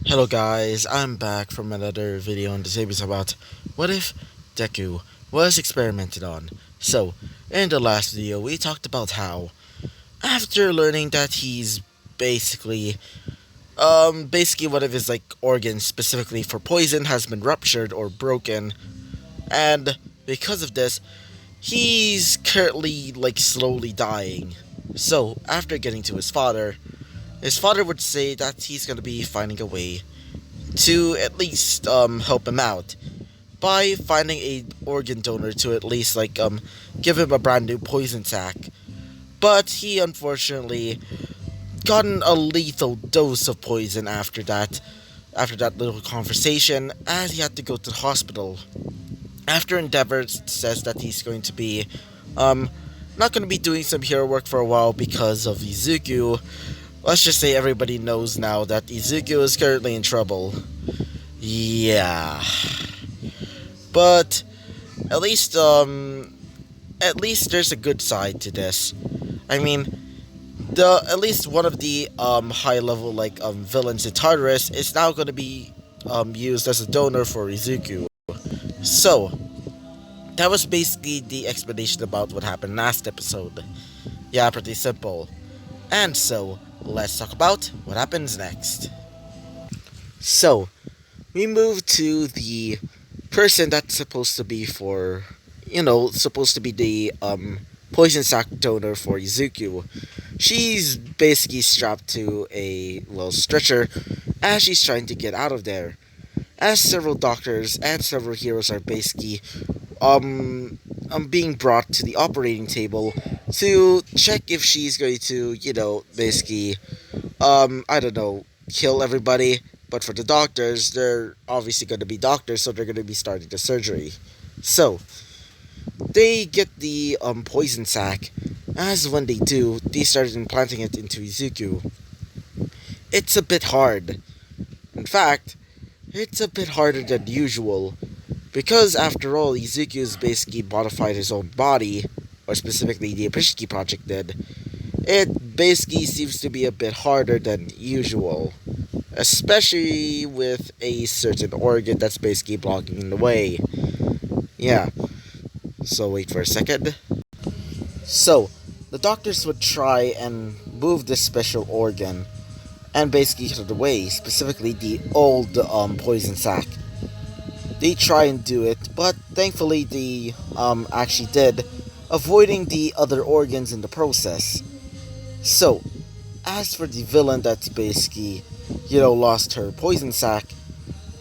Hello guys, I'm back from another video on this episode about what if Deku was experimented on. So, in the last video we talked about how after learning that he's basically basically one of his organs specifically for poison has been ruptured or broken, and because of this he's currently slowly dying. So, after getting to his father would say that he's gonna be finding a way to at least help him out by finding a organ donor to at least give him a brand new poison sac. But he unfortunately gotten a lethal dose of poison after that little conversation, as he had to go to the hospital. After Endeavor says that he's going to be um not going to be doing some hero work for a while because of Izuku. Let's just say everybody knows now that Izuku is currently in trouble. Yeah. But at least there's a good side to this. I mean, the at least one of the high level villains in Tartarus is now going to be used as a donor for Izuku. So, that was basically the explanation about what happened last episode. Yeah, pretty simple. And so, let's talk about what happens next. So, we move to the person that's supposed to be supposed to be the poison sac donor for Izuku. She's basically strapped to a stretcher as she's trying to get out of there. As several doctors and several heroes are basically being brought to the operating table to check if she's going to, basically I don't know, kill everybody. But for the doctors, they're obviously going to be doctors, so they're going to be starting the surgery. So, they get the poison sac. As when they do, they started implanting it into Izuku. It's a bit hard. In fact, it's a bit harder than usual. Because after all, Izuku's basically modified his own body, or specifically the Aprishiki project did. It basically seems to be a bit harder than usual. Especially with a certain organ that's basically blocking in the way. Yeah, so wait for a second. So, the doctors would try and move this special organ and basically get it away, specifically the old poison sac. They try and do it, but thankfully they actually did, avoiding the other organs in the process. So, as for the villain that's basically lost her poison sac,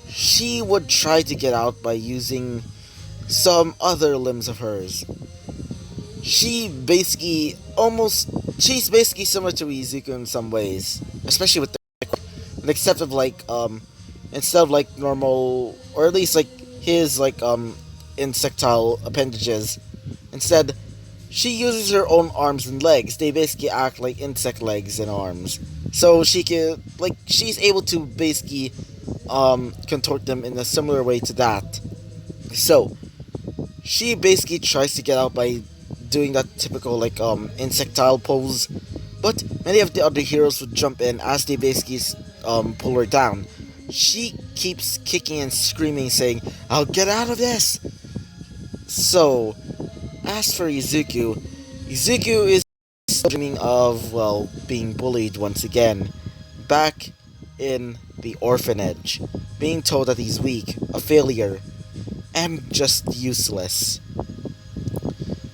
she would try to get out by using some other limbs of hers. She's basically similar to Izuku in some ways, especially with the except of instead of normal, or at least his insectile appendages, instead she uses her own arms and legs. They basically act like insect legs and arms. So she's able to basically contort them in a similar way to that. So she basically tries to get out by doing that typical insectile pose, but many of the other heroes would jump in as they basically pull her down. She keeps kicking and screaming, saying, "I'll get out of this!" So, as for Izuku is dreaming of, being bullied once again, back in the orphanage, being told that he's weak, a failure, and just useless.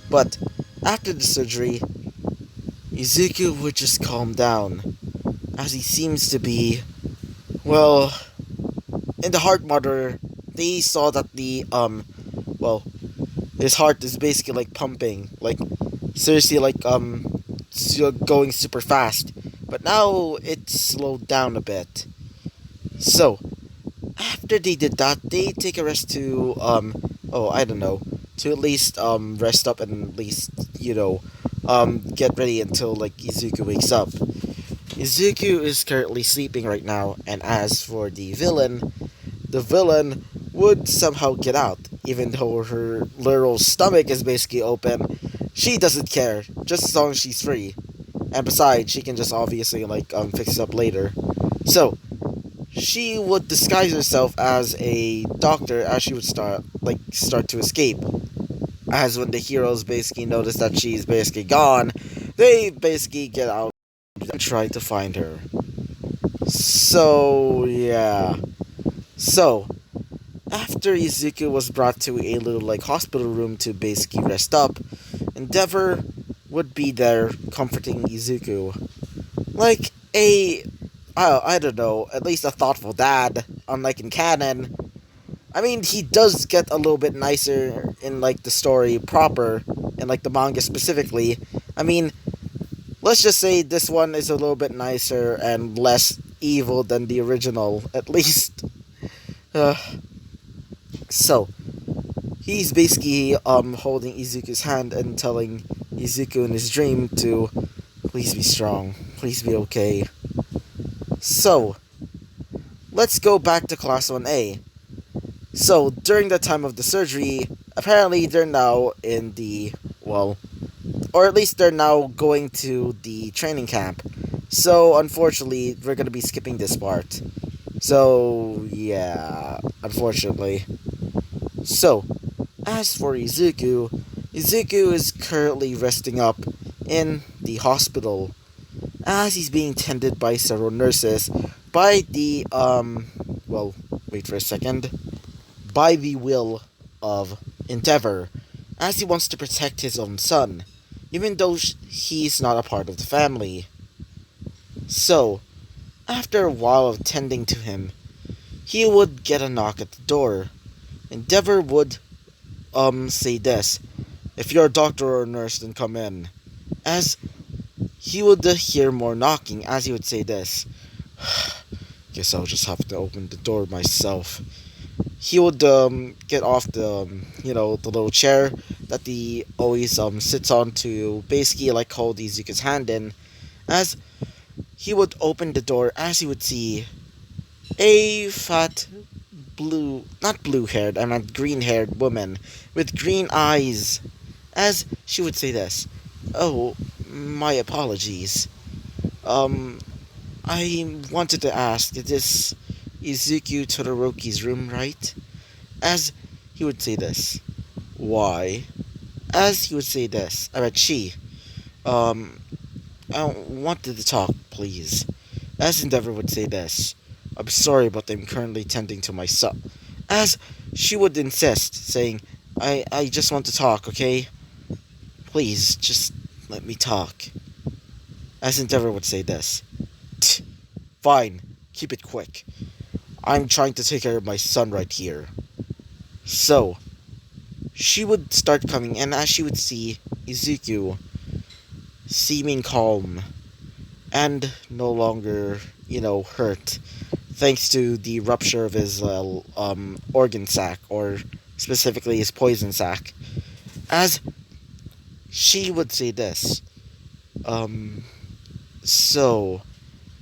But, after the surgery, Izuku would just calm down, as he seems to be, in the heart monitor, they saw that his heart is basically pumping, seriously, going super fast. But now it's slowed down a bit. So, after they did that, they take a rest to, I don't know, to at least, rest up and at least, get ready until, Izuku wakes up. Izuku is currently sleeping right now, and as for the villain would somehow get out, even though her literal stomach is basically open. She doesn't care, just as long as she's free. And besides, she can just obviously fix it up later. So, she would disguise herself as a doctor as she would start to escape. As when the heroes basically notice that she's basically gone, they basically get out and try to find her. So yeah. So after Izuku was brought to a little hospital room to basically rest up, Endeavor would be there comforting Izuku. Like I don't know, at least a thoughtful dad, unlike in canon. I mean, he does get a little bit nicer in the story proper, and the manga specifically. I mean, let's just say this one is a little bit nicer and less evil than the original, at least. Uh, so, he's basically holding Izuku's hand and telling Izuku in his dream to please be strong, please be okay. So, let's go back to Class 1A. So, during the time of the surgery, apparently they're now in the, well, or at least they're now going to the training camp. So, unfortunately, we're going to be skipping this part. So, yeah, unfortunately. So, as for Izuku, Izuku is currently resting up in the hospital as he's being tended by several nurses by the, well, wait for a second, by the will of Endeavor, as he wants to protect his own son, even though he's not a part of the family. So, after a while of tending to him, he would get a knock at the door. Endeavor would, say this, if you're a doctor or a nurse, then come in. As he would hear more knocking, as he would say this, guess I'll just have to open the door myself. He would get off the the little chair that he always sits on to basically hold Izuku's hand in, as he would open the door as he would see a fat not blue haired, I meant green haired woman with green eyes, as she would say this, oh, my apologies, um I wanted to ask, is this Izuku Todoroki's room, right? As he would say this. Why? As he would say this. I read she. Um, I wanted to talk, please. As Endeavor would say this. I'm sorry, but I'm currently tending to my son. As she would insist, saying, I just want to talk, okay? Please, just let me talk. As Endeavor would say this. Fine, keep it quick. I'm trying to take care of my son right here. So, she would start coming, and as she would see Izuku seeming calm and no longer, hurt, thanks to the rupture of his organ sac, or specifically his poison sac, as she would say this, so,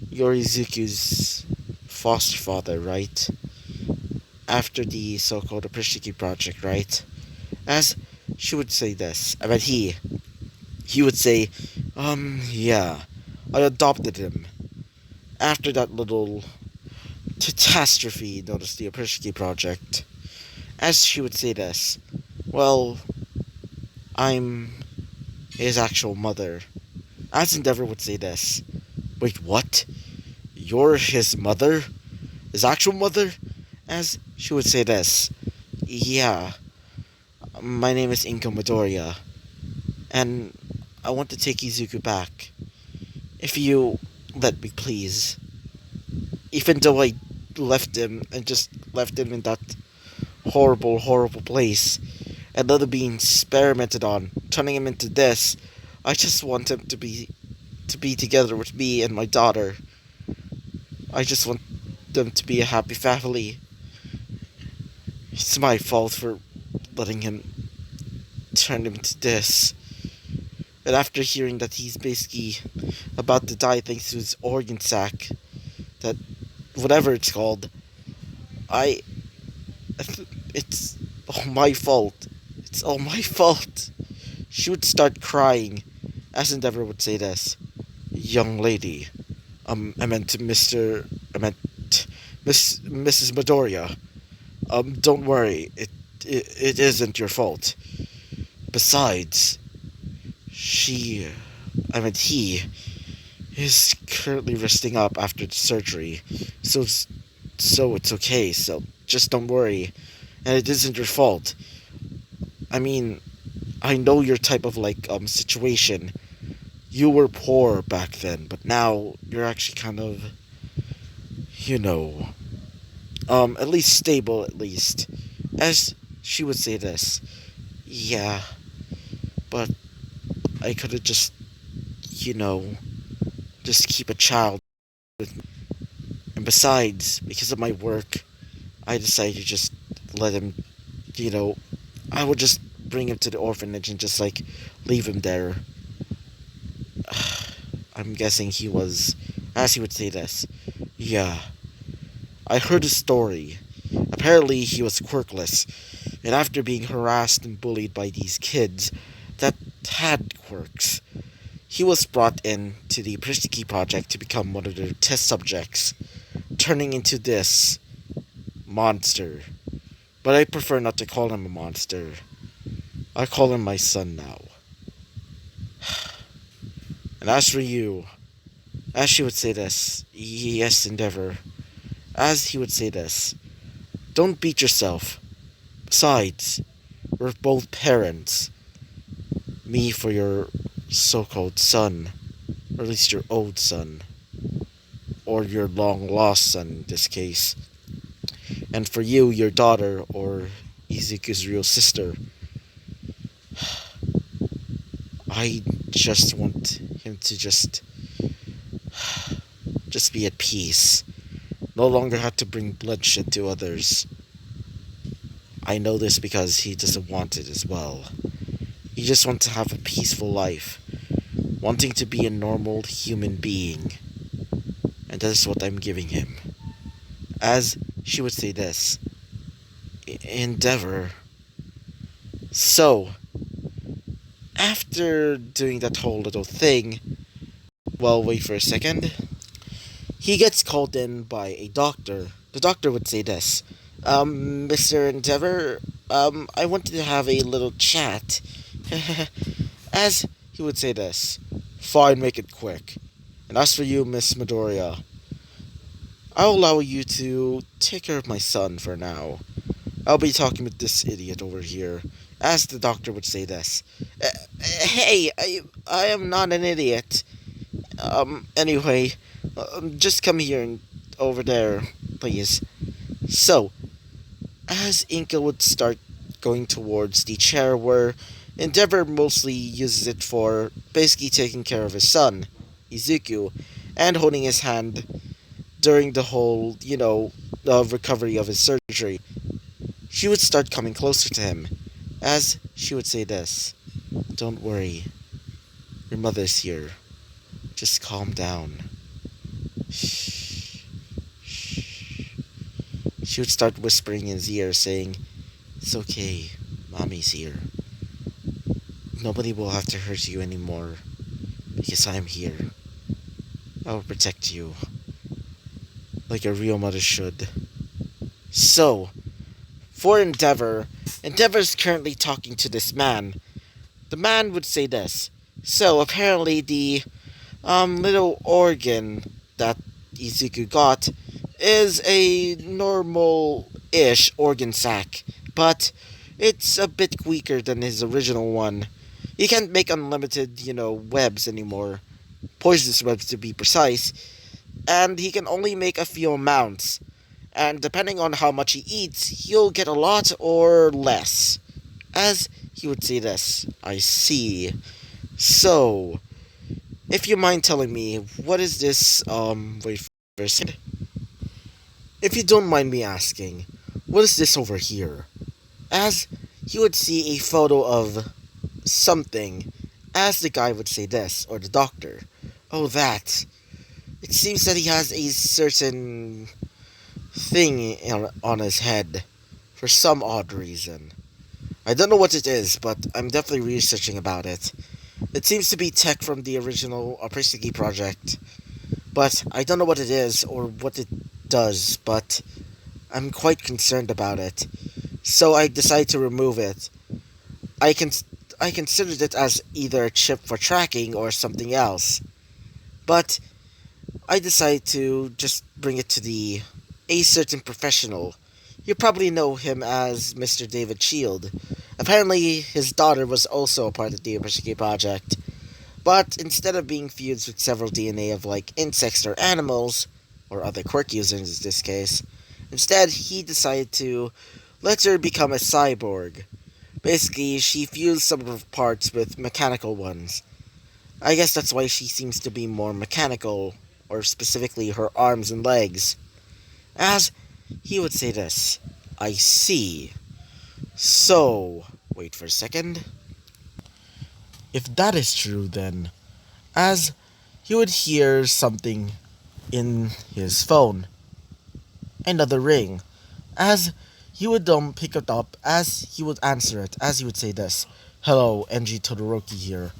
you're Izuku's foster father, right? After the so-called Aprishiki project, right? As she would say this, I mean he would say, yeah, I adopted him. After that little catastrophe known as the Aprishiki project. As she would say this, well, I'm his actual mother. As Endeavor would say this, wait, what? You're his mother? His actual mother? As she would say this, yeah, my name is Inko Midoriya, and I want to take Izuku back. If you let me, please. Even though I left him and just left him in that horrible, horrible place, and let him being experimented on, turning him into this, I just want him to be together with me and my daughter. I just want them to be a happy family. It's my fault for letting him turn him to this. And after hearing that he's basically about to die thanks to his organ sac, that whatever it's called, it's all my fault. It's all my fault. She would start crying, as Endeavor would say this. Young lady, I meant Mrs. Midoriya, don't worry. It isn't your fault. Besides, he is currently resting up after the surgery, so it's okay. So just don't worry, and it isn't your fault. I mean, I know your type of situation. You were poor back then, but now you're actually kind of, you know, at least stable, at least. As she would say this, yeah, but I could have just, you know, just keep a child with me. And besides, because of my work, I decided to just let him, you know, I would just bring him to the orphanage and just leave him there. I'm guessing he was, as he would say this, yeah, I heard a story. Apparently, he was quirkless, and after being harassed and bullied by these kids that had quirks, he was brought in to the Pristiki project to become one of their test subjects, turning into this monster. But I prefer not to call him a monster. I call him my son now. And as for you, as she would say this, yes, Endeavor, as he would say this, don't beat yourself. Besides, we're both parents. Me for your so-called son, or at least your old son, or your long-lost son in this case. And for you, your daughter, or Izuku's real sister. I just want him to just be at peace. No longer have to bring bloodshed to others. I know this because he doesn't want it as well. He just wants to have a peaceful life, wanting to be a normal human being. And that is what I'm giving him. As she would say this, Endeavor. So, after doing that whole little thing, well, wait for a second. He gets called in by a doctor. The doctor would say this, Mr. Endeavor, I wanted to have a little chat. As he would say this, fine, make it quick. And as for you, Miss Midoriya, I'll allow you to take care of my son for now. I'll be talking with this idiot over here. As the doctor would say this, hey, I am not an idiot. Anyway, just come here and over there, please. So, as Inka would start going towards the chair where Endeavor mostly uses it for basically taking care of his son, Izuku, and holding his hand during the whole, recovery of his surgery, she would start coming closer to him, as she would say this, don't worry, your mother's here. Just calm down. Shh. Shh. She would start whispering in his ear, saying, it's okay, mommy's here. Nobody will have to hurt you anymore, because I'm here. I will protect you, like a real mother should. So, for Endeavor's currently talking to this man. The man would say this. So, apparently the little organ that Izuku got is a normal-ish organ sac, but it's a bit weaker than his original one. He can't make unlimited, webs anymore. Poisonous webs to be precise. And he can only make a few amounts. And depending on how much he eats, he'll get a lot or less. As he would say this, I see. So, if you mind telling me, what is this, wait for a second. If you don't mind me asking, what is this over here? As he would see a photo of something, as the guy would say this, or the doctor. Oh, that. It seems that he has a certain thing on his head, for some odd reason. I don't know what it is, but I'm definitely researching about it. It seems to be tech from the original Pristiki project, but I don't know what it is or what it does, but I'm quite concerned about it. So I decide to remove it. I can I considered it as either a chip for tracking or something else. But I decide to just bring it to the a certain professional. You probably know him as Mr. David Shield. Apparently, his daughter was also a part of the Yoshiki project. But instead of being fused with several DNA of like insects or animals, or other quirk users in this case, instead he decided to let her become a cyborg. Basically, she fused some of her parts with mechanical ones. I guess that's why she seems to be more mechanical, or specifically her arms and legs. As he would say this, I see. So, wait for a second. If that is true, then, as he would hear something in his phone, another ring, as he would pick it up, as he would answer it, as he would say this, "Hello, NG Todoroki here."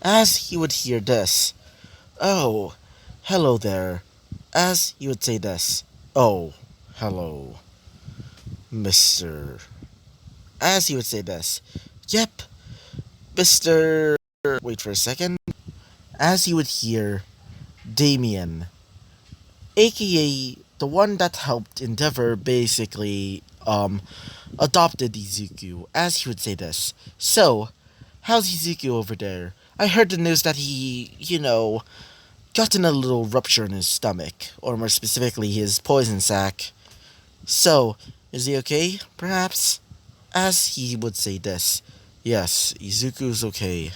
As he would hear this, "Oh, hello there." As he would say this, "Oh, hello, Mister." As he would say this, "Yep, Mister." Wait for a second. As he would hear Damien, aka the one that helped Endeavor basically adopted Izuku, as he would say this. "So, how's Izuku over there? I heard the news that he, gotten a little rupture in his stomach, or more specifically his poison sac. So, is he okay, perhaps?" As he would say this, "Yes, Izuku's okay.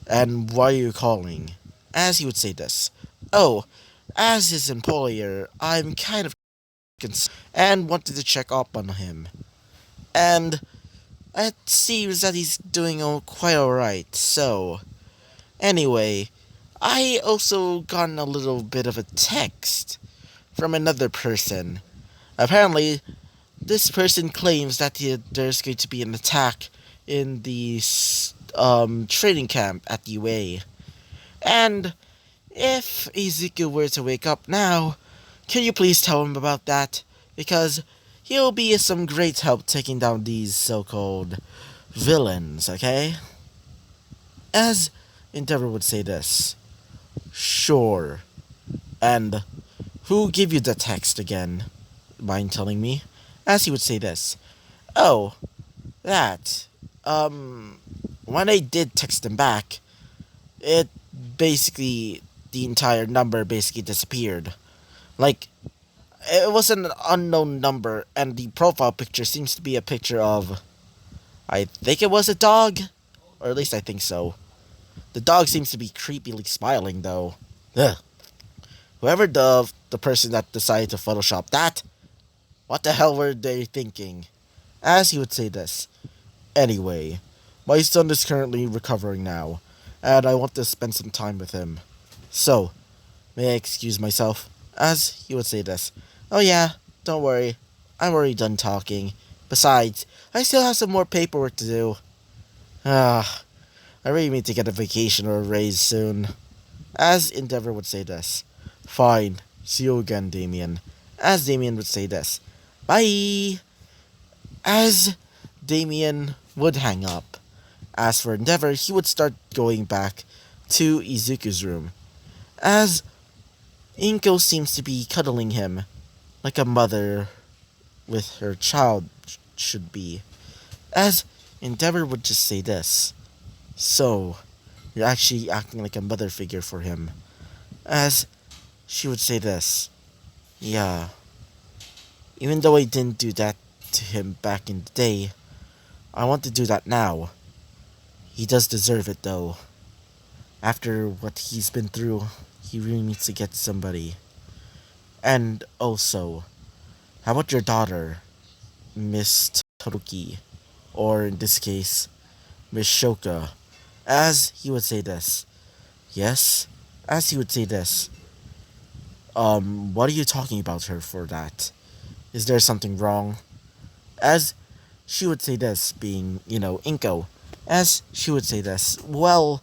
And why are you calling?" As he would say this, "Oh, as his employer, I'm kind of concerned and wanted to check up on him. And it seems that he's doing quite alright, so... Anyway, I also gotten a little bit of a text from another person. Apparently, this person claims that there's going to be an attack in the training camp at UA. And if Izuku were to wake up now, can you please tell him about that? Because he'll be some great help taking down these so-called villains, okay?" As Endeavor would say this, "Sure. And who gave you the text again? Mind telling me?" As he would say this, "Oh, that. When I did text him back, it basically, the entire number basically disappeared. Like, it was an unknown number, and the profile picture seems to be a picture of, I think it was a dog? Or at least I think so. The dog seems to be creepily smiling, though. Ugh. Whoever the person that decided to Photoshop that, what the hell were they thinking?" As he would say this, "Anyway, my son is currently recovering now, and I want to spend some time with him. So, may I excuse myself?" As he would say this, "Oh yeah, don't worry. I'm already done talking. Besides, I still have some more paperwork to do. Ah, I really need to get a vacation or a raise soon." As Endeavor would say this, "Fine. See you again, Damien." As Damien would say this, "Bye." As Damien would hang up. As for Endeavor, he would start going back to Izuku's room. As Inko seems to be cuddling him like a mother with her child should be. As Endeavor would just say this, "So, you're actually acting like a mother figure for him." As she would say this, "Yeah, even though I didn't do that to him back in the day, I want to do that now. He does deserve it, though. After what he's been through, he really needs to get somebody. And also, how about your daughter, Miss Taruki, or in this case, Miss Shoka?" As he would say this, "Yes?" As he would say this, "What are you talking about her for that? Is there something wrong?" As she would say this, being, Inko. As she would say this, "Well,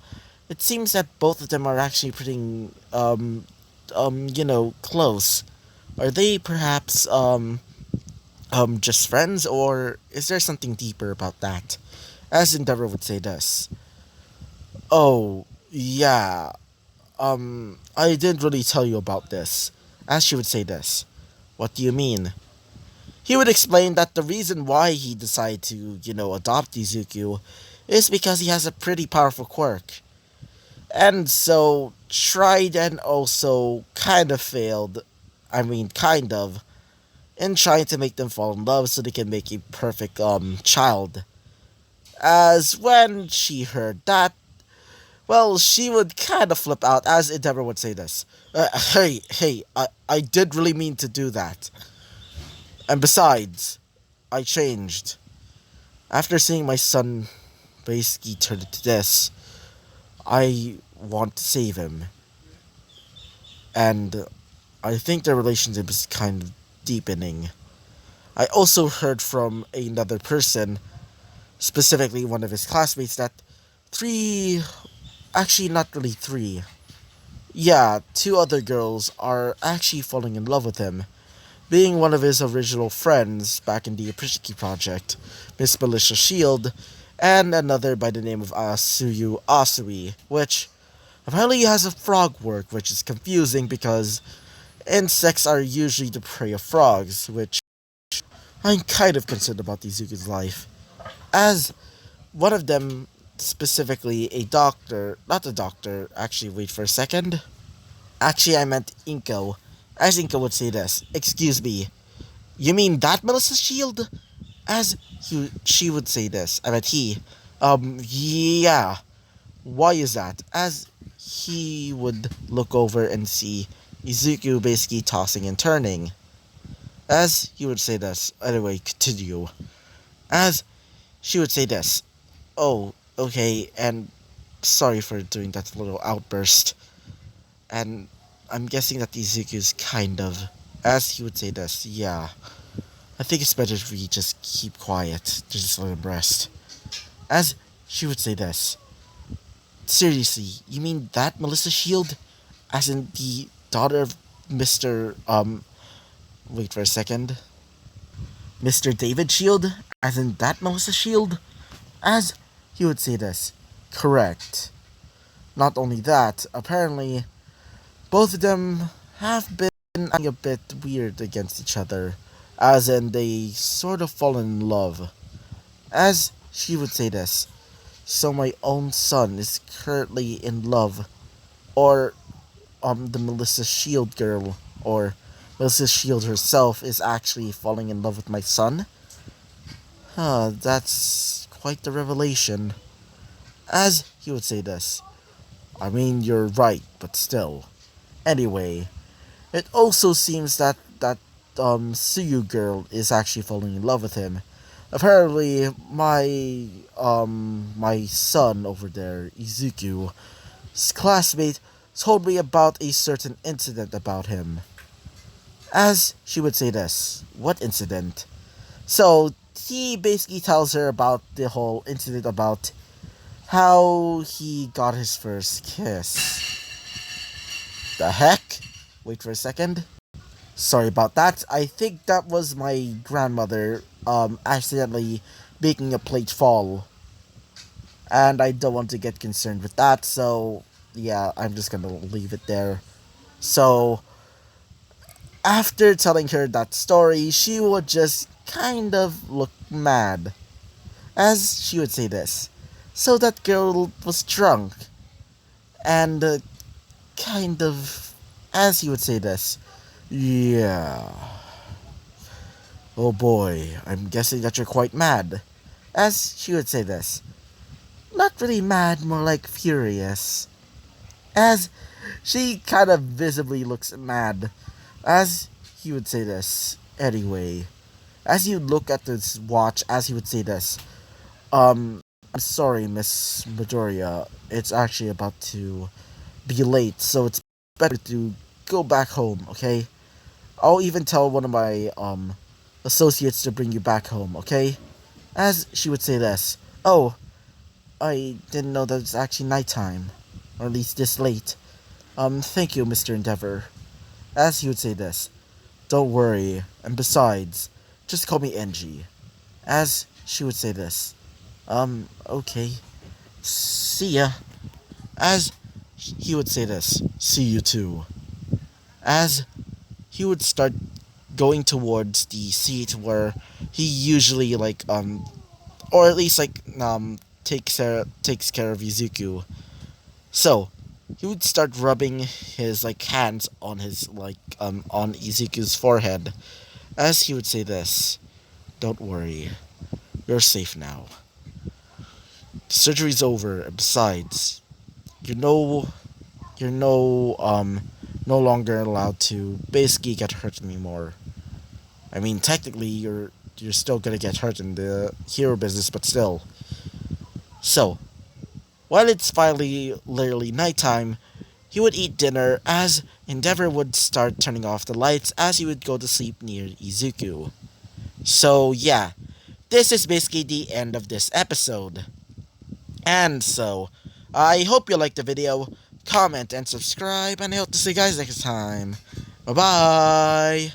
it seems that both of them are actually pretty, close. Are they perhaps just friends, or is there something deeper about that? As Endeavor would say this. Oh, yeah. I didn't really tell you about this. As she would say this. What do you mean? He would explain that the reason why he decided to, adopt Izuku is because he has a pretty powerful quirk. And so tried and also kind of failed. I mean, kind of in trying to make them fall in love so they can make a perfect child. As when she heard that, well, she would kind of flip out, as Endeavor would say this. Hey, I did really mean to do that. And besides, I changed. After seeing my son basically turn into this, I want to save him. And I think their relationship is kind of deepening. I also heard from another person, specifically one of his classmates, that three, actually not really three, yeah, two other girls are actually falling in love with him, being one of his original friends back in the Aprishiki project, Miss Militia Shield, and another by the name of Asuyu Asui, which apparently has a frog work, which is confusing because insects are usually the prey of frogs, which I'm kind of concerned about Izuku's life. As one of them, specifically a doctor, not a doctor, actually, wait for a second. Actually, I meant Inko. As Inko would say this, excuse me, you mean that Melissa Shield? As she would say this, I meant he. Yeah. Why is that? As he would look over and see Izuku basically tossing and turning. As he would say this, anyway, continue. As she would say this, oh, okay, and sorry for doing that little outburst. And I'm guessing that Izuku's kind of, as he would say this, yeah. I think it's better if we just keep quiet, to just let him rest. As she would say this, seriously, you mean that Melissa Shield? As in the daughter of Mr. Wait for a second. Mr. David Shield? As in that Melissa Shield? As he would say this, correct. Not only that, apparently, both of them have been acting a bit weird against each other, as in they sort of fallen in love. As she would say this, so my own son is currently in love, or the Melissa Shield girl, or Melissa Shield herself is actually falling in love with my son? Huh, that's quite the revelation. As he would say this, I mean, you're right, but still. Anyway, it also seems that Suyu girl is actually falling in love with him. Apparently, my son over there, Izuku's classmate, told me about a certain incident about him. As she would say this, what incident? So he basically tells her about the whole incident about how he got his first kiss. The heck? Wait for a second. Sorry about that. I think that was my grandmother accidentally making a plate fall. And I don't want to get concerned with that, so yeah, I'm just gonna leave it there. So after telling her that story, she would just kind of look mad. As she would say this. So that girl was drunk. And kind of, as he would say this. Yeah. Oh boy, I'm guessing that you're quite mad. As she would say this. Not really mad, more like furious. As she kind of visibly looks mad. As he would say this. Anyway. As you look at this watch, as he would say this. I'm sorry, Miss Midoriya. It's actually about to be late, so it's better to go back home, okay? I'll even tell one of my associates to bring you back home, okay? As she would say this. Oh, I didn't know that it's actually nighttime. Or at least this late. Thank you, Mr. Endeavor. As he would say this. Don't worry, and besides, just call me Angie. As she would say this. Okay. See ya. As he would say this. See you too. As he would start going towards the seat where he usually or at least takes care of Izuku. So he would start rubbing his hands on his on Izuku's forehead as he would say this. Don't worry, you're safe now. The surgery's over. And besides, you know you're no longer allowed to basically get hurt anymore. I mean, technically, you're still gonna get hurt in the hero business, but still. So, while it's finally literally nighttime, he would eat dinner as Endeavor would start turning off the lights as he would go to sleep near Izuku. So yeah, this is basically the end of this episode. And so, I hope you liked the video. Comment and subscribe, and I hope to see you guys next time. Bye bye!